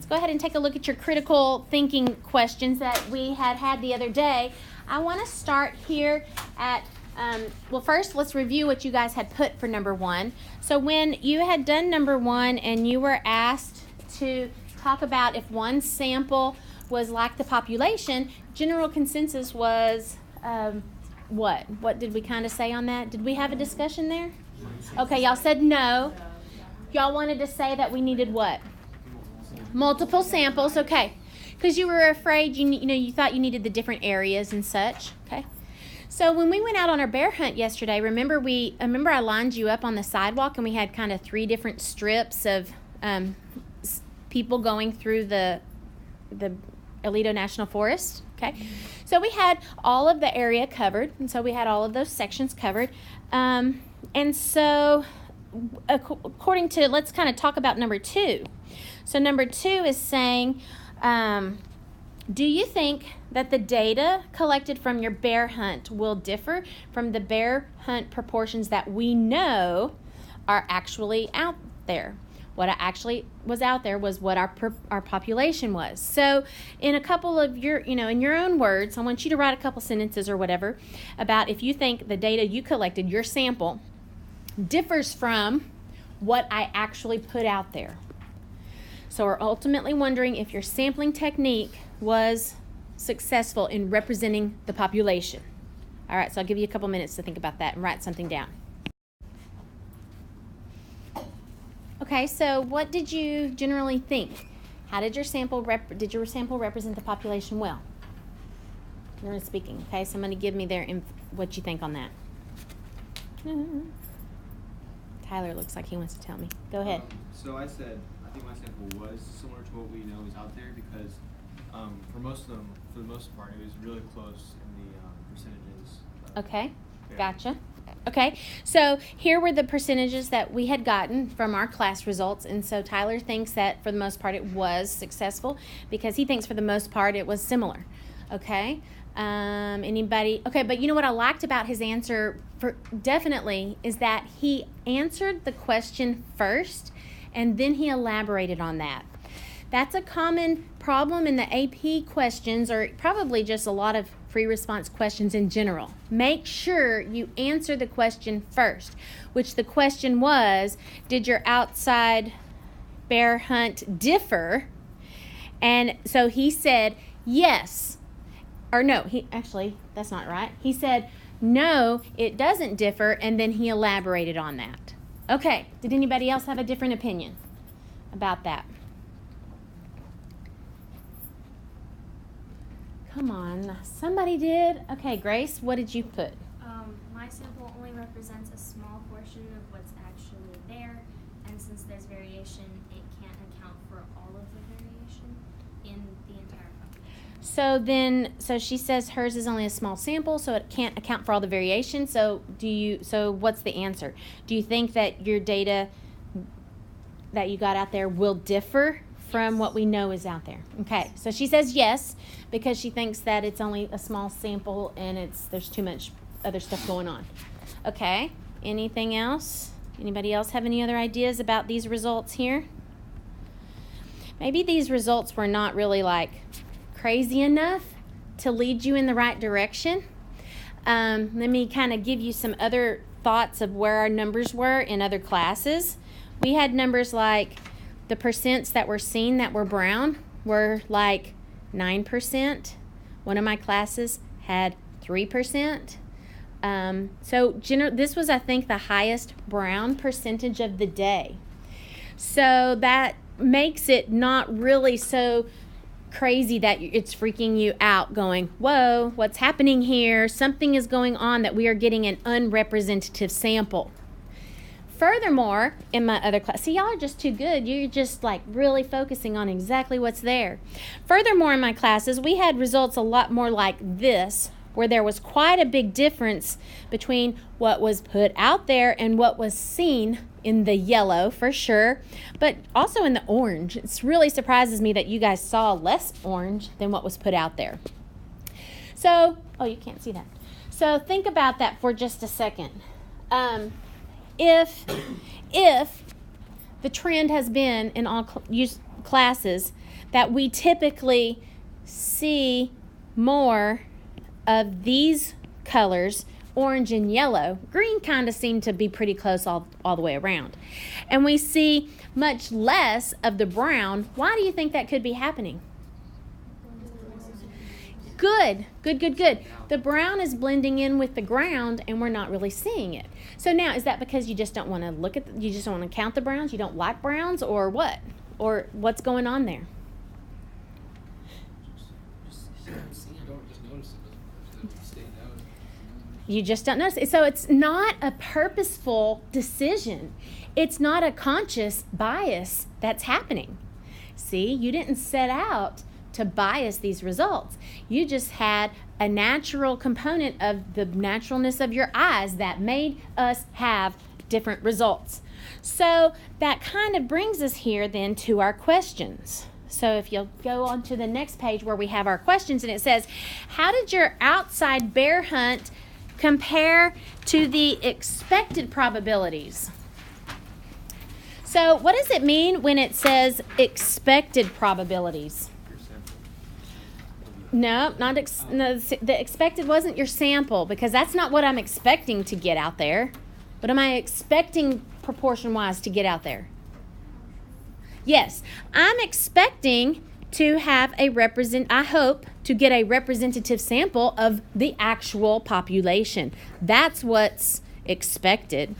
let's go ahead and take a look at your critical thinking questions that we had the other day. I want to start here at, well, first let's review what you guys had put for number 1. So when you had done number 1 and you were asked to talk about if one sample was like the population, general consensus was what? What did we kind of say on that? Did we have a discussion there? Okay, y'all said no. Y'all wanted to say that we needed what? Multiple samples, okay. Because you were afraid, you thought you needed the different areas and such, okay. So when we went out on our bear hunt yesterday, remember I lined you up on the sidewalk and we had kind of 3 different strips of people going through the Aledo National Forest, okay. So we had all of the area covered, and so we had all of those sections covered. And so according to, let's kind of talk about number 2. So number 2 is saying, do you think that the data collected from your bear hunt will differ from the bear hunt proportions that we know are actually out there? What actually was out there was what our population was. So in a couple of your, in your own words, I want you to write a couple sentences or whatever about if you think the data you collected, your sample, differs from what I actually put out there. So we're ultimately wondering if your sampling technique was successful in representing the population. All right, so I'll give you a couple minutes to think about that and write something down. Okay, so what did you generally think? How did your sample represent the population well? Generally speaking. Okay, somebody give me what you think on that. Tyler looks like he wants to tell me. Go ahead. So I said I think my sample was similar to what we know is out there because for the most part, it was really close in the percentages. Okay, gotcha. Okay, so here were the percentages that we had gotten from our class results, and so Tyler thinks that for the most part it was successful because he thinks for the most part it was similar. Okay, anybody? Okay, but you know what I liked about his answer definitely is that he answered the question first and then he elaborated on that. That's a common problem in the AP questions, or probably just a lot of free response questions in general. Make sure you answer the question first, which the question was, did your outside bear hunt differ? And so he said yes, or no, that's not right. He said, no, it doesn't differ, and then he elaborated on that. Okay, did anybody else have a different opinion about that? Come on, somebody did. Okay, Grace, what did you put? My sample only represents a small portion of what's actually there, and since there's variation, it can't account for all of the variation in the entire population. So she says hers is only a small sample, so it can't account for all the variation. So what's the answer? Do you think that your data that you got out there will differ from what we know is out there? Okay, so she says yes because she thinks that it's only a small sample and there's too much other stuff going on. Okay, anything else? Anybody else have any other ideas about these results here? Maybe these results were not really crazy enough to lead you in the right direction. Let me kind of give you some other thoughts of where our numbers were in other classes. We had numbers like the percents that were seen that were brown were 9%. One of my classes had 3%. This was, I think, the highest brown percentage of the day. So that makes it not really so crazy that it's freaking you out going, whoa, what's happening here? Something is going on that we are getting an unrepresentative sample. Furthermore, in my other class, see, y'all are just too good. You're just really focusing on exactly what's there. Furthermore, in my classes, we had results a lot more like this, where there was quite a big difference between what was put out there and what was seen in the yellow, for sure, but also in the orange. It really surprises me that you guys saw less orange than what was put out there. So, you can't see that. So think about that for just a second. If the trend has been in all, classes that we typically see more of these colors, orange and yellow. Green kind of seem to be pretty close all the way around. And we see much less of the brown. Why do you think that could be happening? Good. The brown is blending in with the ground and we're not really seeing it. So now, is that because you just don't want to you just don't want to count the browns? You don't like browns, or what? Or what's going on there? You just don't notice it. So it's not a purposeful decision. It's not a conscious bias that's happening. See, you didn't set out to bias these results. You just had a natural component of the naturalness of your eyes that made us have different results. So that kind of brings us here then to our questions. So if you'll go on to the next page where we have our questions, and it says, how did your outside bear hunt compare to the expected probabilities? So what does it mean when it says expected probabilities? No, the expected wasn't your sample, because that's not what I'm expecting to get out there. What am I expecting proportion-wise to get out there? Yes, I'm expecting to have I hope to get a representative sample of the actual population. That's what's expected.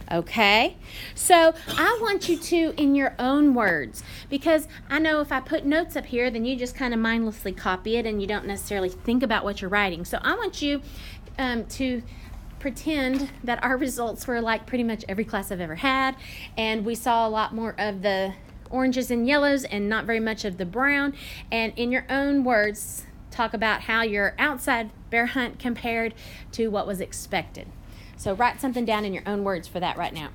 Okay? So I want you to, in your own words, because I know if I put notes up here, then you just kind of mindlessly copy it and you don't necessarily think about what you're writing. So I want you to pretend that our results were like pretty much every class I've ever had, and we saw a lot more of the oranges and yellows and not very much of the brown. And in your own words, talk about how your outside bear hunt compared to what was expected. So write something down in your own words for that right now.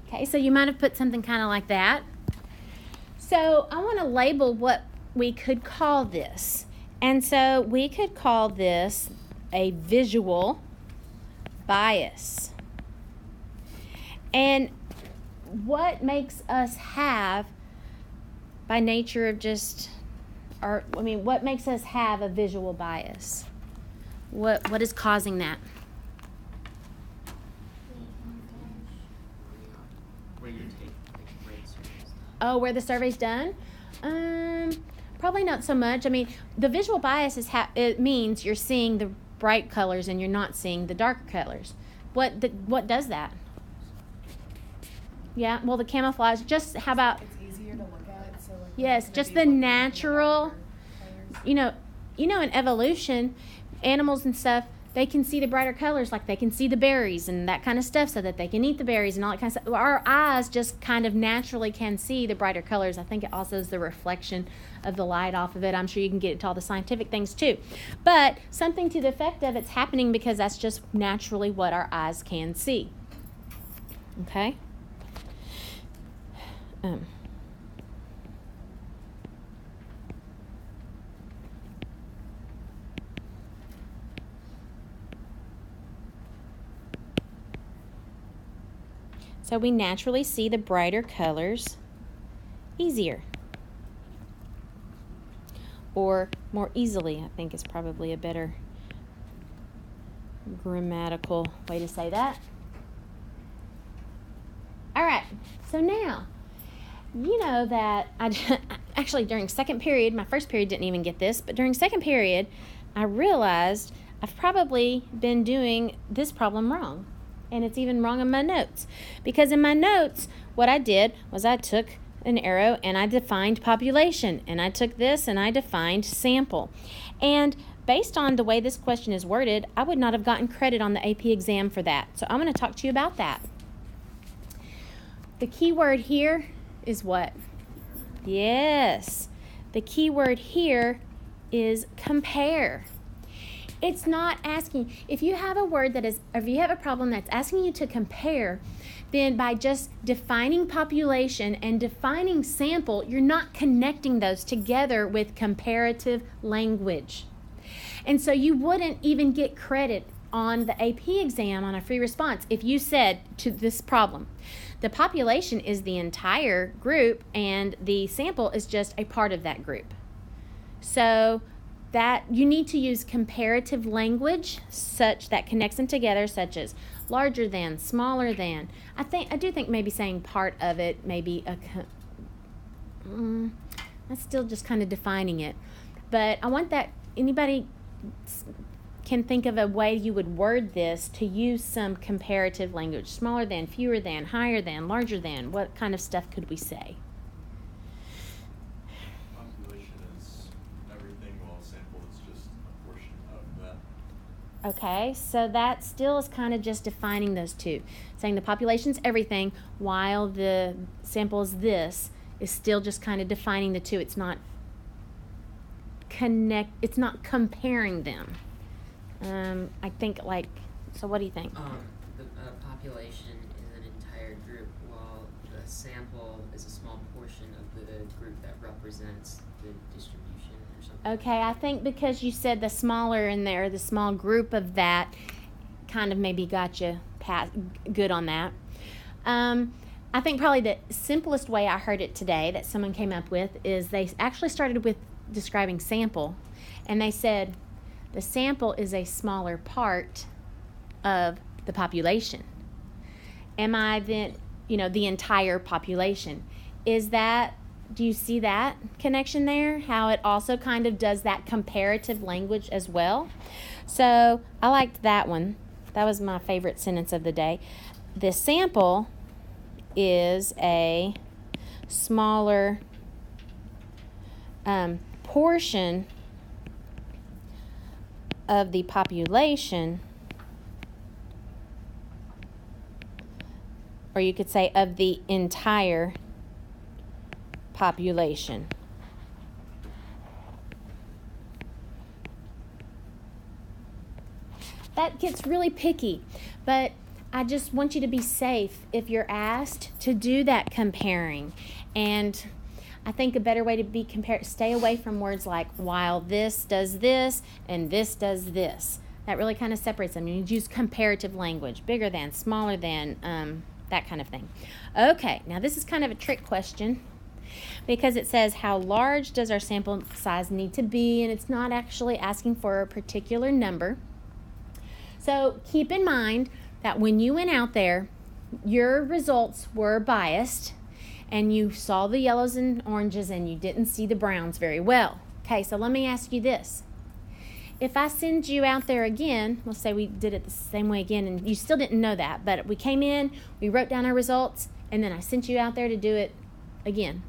Okay, so you might have put something kind of like that. So I want to label what we could call this. And so we could call this a visual bias. And what makes us have, by nature of just, what makes us have a visual bias? What is causing that? Oh, where the survey's done? Probably not so much. I mean, the visual bias it means you're seeing the bright colors and you're not seeing the darker colors. What does that? Yeah, well, the camouflage, just how about... It's easier to look at. So like yes, just the natural... You know, in evolution, animals and stuff, they can see the brighter colors, like they can see the berries and that kind of stuff so that they can eat the berries and all that kind of stuff. Our eyes just kind of naturally can see the brighter colors. I think it also is the reflection of the light off of it. I'm sure you can get into all the scientific things too. But something to the effect of it's happening because that's just naturally what our eyes can see. Okay? So we naturally see the brighter colors easier. Or more easily, I think is probably a better grammatical way to say that. All right, so now, you know that actually during second period, my first period didn't even get this, but during second period, I realized I've probably been doing this problem wrong. And it's even wrong in my notes. Because in my notes, what I did was I took an arrow and I defined population. And I took this and I defined sample. And based on the way this question is worded, I would not have gotten credit on the AP exam for that. So I'm going to talk to you about that. The key word here is what? Yes. The key word here is compare. It's not asking, if you have a word that is, or if you have a problem that's asking you to compare, then by just defining population and defining sample, you're not connecting those together with comparative language. And so you wouldn't even get credit on the AP exam on a free response if you said to this problem, the population is the entire group and the sample is just a part of that group. So that you need to use comparative language such that connects them together, such as larger than, smaller than. I do think maybe saying part of it, maybe that's still just kind of defining it. But I want that anybody can think of a way you would word this to use some comparative language. Smaller than, fewer than, higher than, larger than. What kind of stuff could we say? Population is everything, while sample is just a portion of that. Okay, so that still is kind of just defining those two. Saying the population's everything while the sample is this is still just kind of defining the two. It's not comparing them. I think so what do you think? The population is an entire group, while the sample is a small portion of the group that represents the distribution or something. Okay, I think because you said the smaller in there, the small group of that kind of maybe got you good on that. I think probably the simplest way I heard it today that someone came up with is they actually started with describing sample, and they said the sample is a smaller part of the population. Am I then, the entire population? Do you see that connection there? How it also kind of does that comparative language as well? So I liked that one. That was my favorite sentence of the day. The sample is a smaller portion of the population, or you could say of the entire population. That gets really picky, but I just want you to be safe if you're asked to do that comparing. And I think a better way to be compared, stay away from words like while this does this and this does this. That really kind of separates them. You need to use comparative language, bigger than, smaller than, that kind of thing. Okay, now this is kind of a trick question because it says how large does our sample size need to be, and it's not actually asking for a particular number. So keep in mind that when you went out there, your results were biased, and you saw the yellows and oranges and you didn't see the browns very well. Okay, so let me ask you this. If I send you out there again, let's say we did it the same way again and you still didn't know that, but we came in, we wrote down our results, and then I sent you out there to do it again.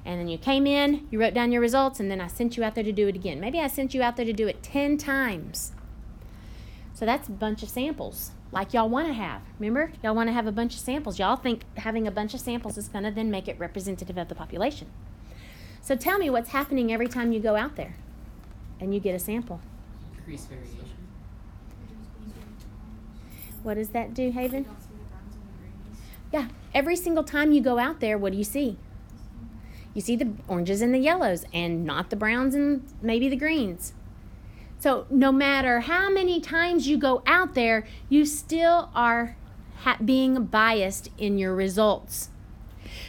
And then you came in, you wrote down your results, and then I sent you out there to do it again. Maybe I sent you out there to do it 10 times. So that's a bunch of samples. Like y'all want to have. Remember? Y'all want to have a bunch of samples. Y'all think having a bunch of samples is going to then make it representative of the population. So tell me what's happening every time you go out there and you get a sample. Increase variation. What does that do, Haven? Yeah, every single time you go out there, what do you see? You see the oranges and the yellows and not the browns and maybe the greens. So no matter how many times you go out there, you still are being biased in your results.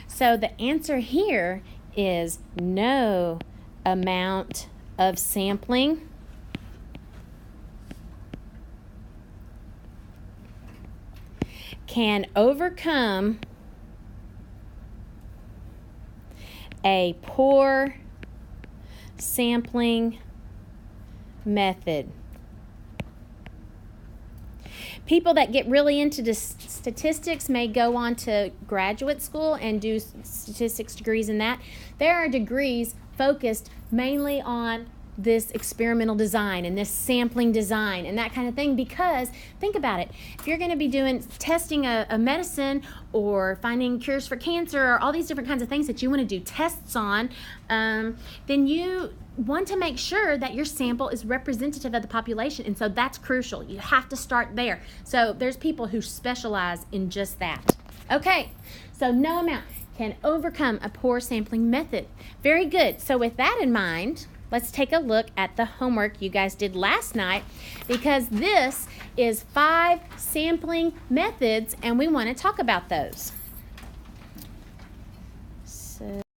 So the answer here is no amount of sampling can overcome a poor sampling method. People that get really into statistics may go on to graduate school and do statistics degrees in that. There are degrees focused mainly on this experimental design and this sampling design and that kind of thing, because think about it, if you're going to be testing a medicine or finding cures for cancer or all these different kinds of things that you want to do tests on, then you want to make sure that your sample is representative of the population, and so that's crucial. You have to start there. So there's people who specialize in just that. Okay, so no amount can overcome a poor sampling method. Very good. So with that in mind, let's take a look at the homework you guys did last night, because this is 5 sampling methods and we want to talk about those. So